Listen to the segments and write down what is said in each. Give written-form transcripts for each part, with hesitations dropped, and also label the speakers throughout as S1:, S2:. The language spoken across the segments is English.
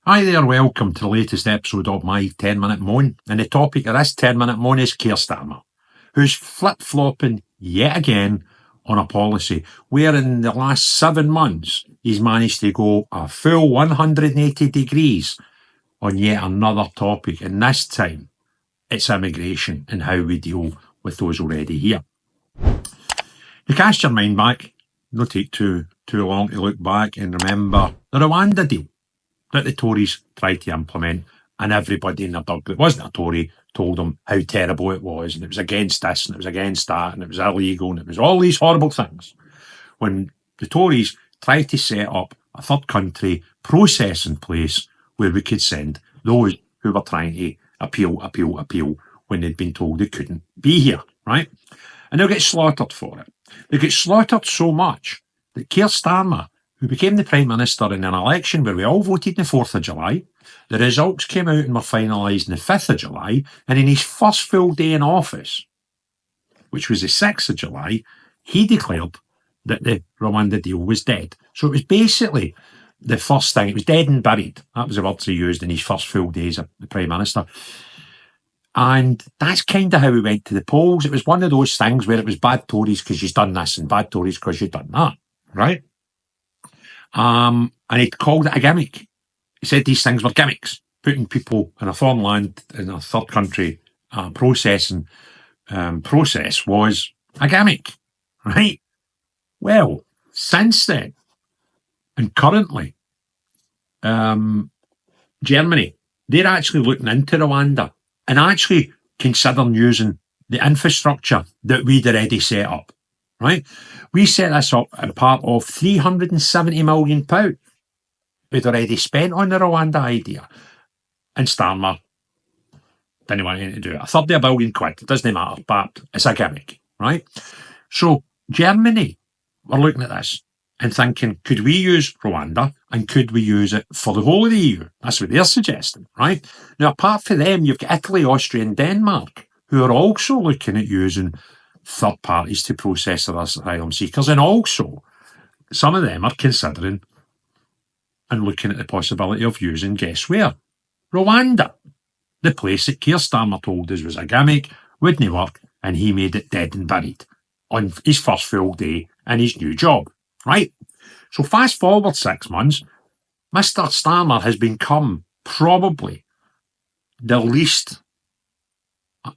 S1: Hi there, welcome to the latest episode of my 10-minute moan. And the topic of this 10-minute moan is Keir Starmer, who's flip-flopping yet again on a policy where in the last 7 months he's managed to go a full 180 degrees on yet another topic. And this time it's immigration and how we deal with those already here. You cast your mind back, not take too long to look back and remember the Rwanda deal that the Tories tried to implement, and everybody in their dug that wasn't a Tory told them how terrible it was, and it was against this, and it was against that, and it was illegal, and it was all these horrible things. When the Tories tried to set up a third country process in place where we could send those who were trying to appeal when they'd been told they couldn't be here, right? And they'll get slaughtered for it. They get slaughtered so much that Keir Starmer, who became the Prime Minister in an election where we all voted on the 4th of July. The results came out and were finalised on the 5th of July. And in his first full day in office, which was the 6th of July, he declared that the Rwanda deal was dead. So it was basically the first thing. It was dead and buried. That was the words he used in his first full days as the Prime Minister. And that's kind of how we went to the polls. It was one of those things where it was bad Tories because you've done this and bad Tories because you've done that, right? And he called it a gimmick. He said these things were gimmicks, putting people in a foreign land, in a third country processing process was a gimmick, right? Well, since then, and currently, Germany, they're actually looking into Rwanda and actually considering using the infrastructure that we'd already set up, right? We set this up as part of £370 million we'd already spent on the Rwanda idea. And Starmer didn't want anything to do it. A third of £1 billion, it doesn't matter, but it's a gimmick, right? So Germany were looking at this and thinking, could we use Rwanda and could we use it for the whole of the EU? That's what they're suggesting, right? Now, apart from them, you've got Italy, Austria and Denmark, who are also looking at using third parties to process their asylum seekers, and also some of them are considering and looking at the possibility of using, guess where? Rwanda, the place that Keir Starmer told us was a gimmick, wouldn't work, and he made it dead and buried on his first full day in his new job, right? So fast forward 6 months, Mr. Starmer has become probably the least,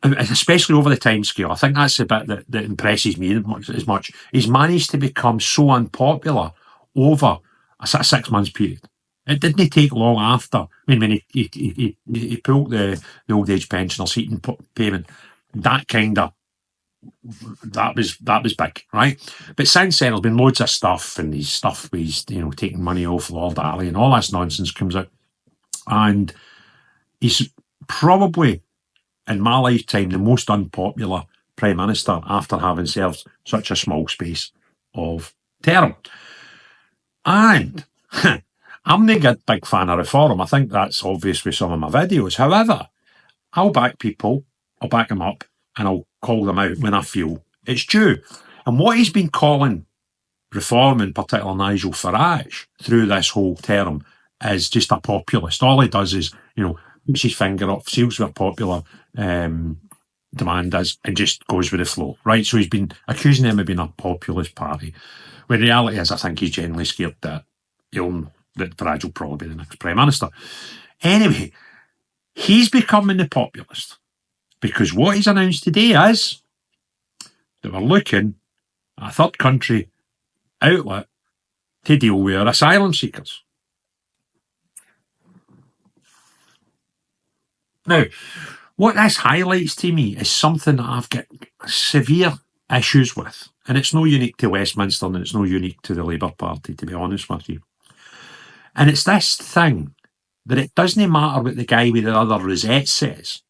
S1: especially over the time scale. I think that's the bit that impresses me as much. He's managed to become so unpopular over a 6 months period. It didn't take long after. I mean, when he pulled the old age pensioner seating payment, that was big, right? But since then, there's been loads of stuff, and these stuff with he's taking money off Lord Ali and all this nonsense comes out, and he's probably, in my lifetime, the most unpopular Prime Minister after having served such a small space of term. And I'm not a big fan of reform. I think that's obvious with some of my videos. However, I'll back people, I'll back them up, and I'll call them out when I feel it's due. And what he's been calling reform, in particular Nigel Farage, through this whole term, is just a populist. All he does is, puts his finger up, seals where popular demand is, and just goes with the flow, right? So he's been accusing them of being a populist party. When the reality is, I think he's genuinely scared that that Farage will probably be the next Prime Minister. Anyway, he's becoming the populist because what he's announced today is that we're looking at a third country outlet to deal with our asylum seekers. Now, what this highlights to me is something that I've got severe issues with. And it's no unique to Westminster and it's no unique to the Labour Party, to be honest with you. And it's this thing that it doesn't matter what the guy with the other rosette says.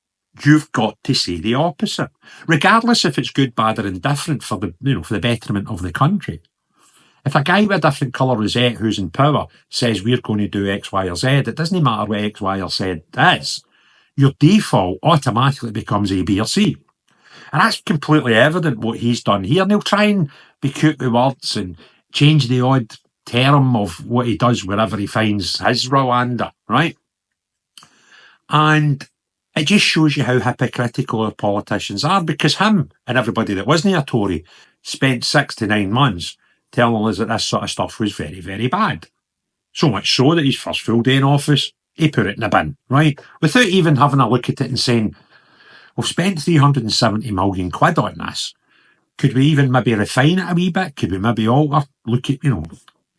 S1: You've got to say the opposite, regardless if it's good, bad or indifferent for the betterment of the country. If a guy with a different colour rosette who's in power says we're going to do X, Y or Z, it doesn't matter what X, Y or Z is. Your default automatically becomes A, B or C. And that's completely evident what he's done here. And he'll try and be cute with words and change the odd term of what he does wherever he finds his Rwanda, right? And it just shows you how hypocritical our politicians are, because him and everybody that wasn't a Tory spent 6 to 9 months telling us that this sort of stuff was very, very bad. So much so that his first full day in office, he put it in the bin, right? Without even having a look at it and saying, we've spent 370 million quid on this. Could we even maybe refine it a wee bit? Could we maybe alter, look at,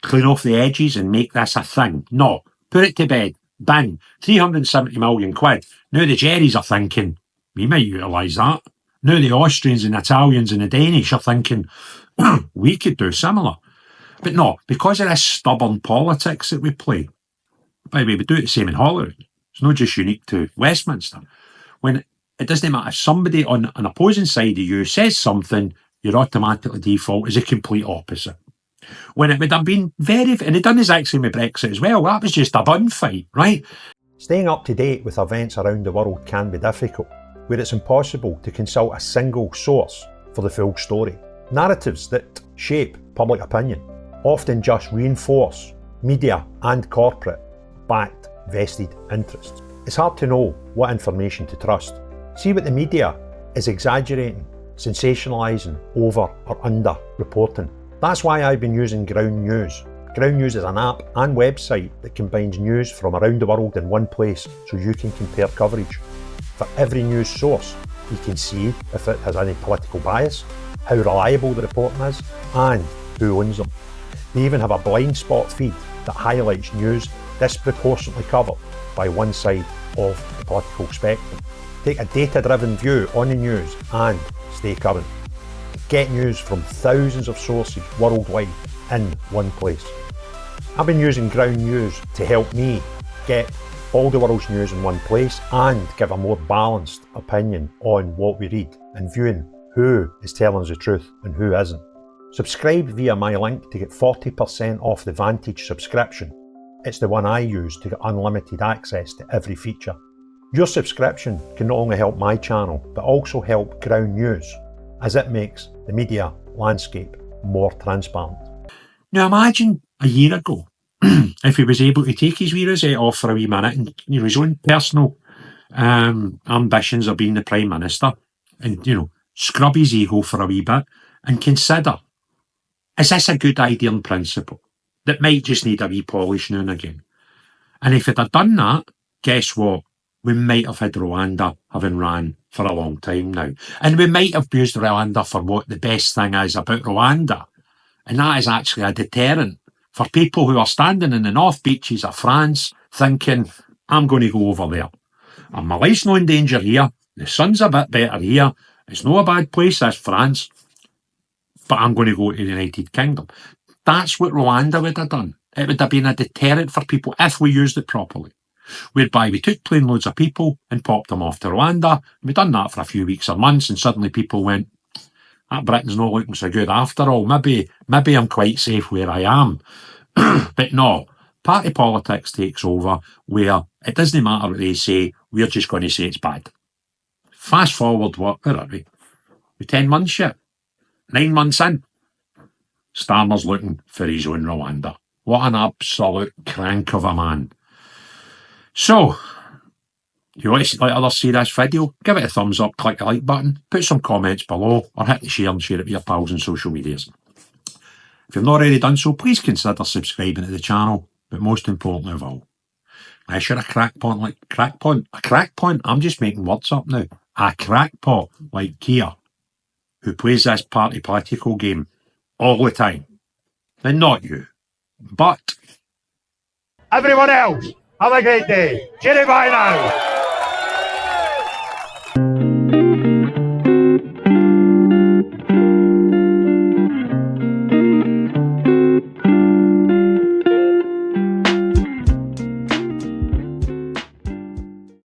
S1: clean off the edges and make this a thing? No. Put it to bed. Bang. 370 million quid. Now the Jerrys are thinking, we might utilise that. Now the Austrians and Italians and the Danish are thinking, we could do similar. But no, because of this stubborn politics that we play. By the way, we do it the same in Hollywood. It's not just unique to Westminster. When it doesn't matter if somebody on an opposing side of you says something, your automatically default is a complete opposite. When it would have been and it done this actually with Brexit as well, that was just a bun fight, right?
S2: Staying up to date with events around the world can be difficult, where it's impossible to consult a single source for the full story. Narratives that shape public opinion often just reinforce media and corporate-backed vested interests. It's hard to know what information to trust. See what the media is exaggerating, sensationalising, over or under reporting. That's why I've been using Ground News. Ground News is an app and website that combines news from around the world in one place so you can compare coverage. For every news source, you can see if it has any political bias, how reliable the reporting is, and who owns them. They even have a blind spot feed that highlights news disproportionately covered by one side of the political spectrum. Take a data-driven view on the news and stay current. Get news from thousands of sources worldwide in one place. I've been using Ground News to help me get all the world's news in one place and give a more balanced opinion on what we read and viewing who is telling us the truth and who isn't. Subscribe via my link to get 40% off the Vantage subscription. It's the one I use to get unlimited access to every feature. Your subscription can not only help my channel, but also help Ground News, as it makes the media landscape more transparent.
S1: Now imagine a year ago, if he was able to take his wee rosette off for a wee minute and his own personal ambitions of being the Prime Minister and, scrub his ego for a wee bit and consider, is this a good idea in principle that might just need a wee polish now and again? And if it had done that, guess what? We might have had Rwanda having ran for a long time now. And we might have used Rwanda for what the best thing is about Rwanda. And that is actually a deterrent for people who are standing in the North Beaches of France thinking, I'm going to go over there. And my life's not in danger here. The sun's a bit better here. It's not a bad place, that's France. But I'm going to go to the United Kingdom. That's what Rwanda would have done. It would have been a deterrent for people if we used it properly. Whereby we took plane loads of people and popped them off to Rwanda. We'd done that for a few weeks or months, and suddenly people went, that Britain's not looking so good after all. Maybe I'm quite safe where I am. But no, party politics takes over where it doesn't matter what they say, we're just going to say it's bad. Fast forward, where are we? We're 10 months yet? 9 months in. Starmer's looking for his own Rwanda. What an absolute crank of a man. So, you want to let others see this video? Give it a thumbs up, click the like button, put some comments below, or hit the share and share it with your pals on social medias. If you've not already done so, please consider subscribing to the channel, but most importantly of all, unless you're a crackpot, I'm just making words up now, a crackpot like Keir, who plays this party political game all the time, then not you, but
S2: everyone else, have a great day. Cheerio, bye now.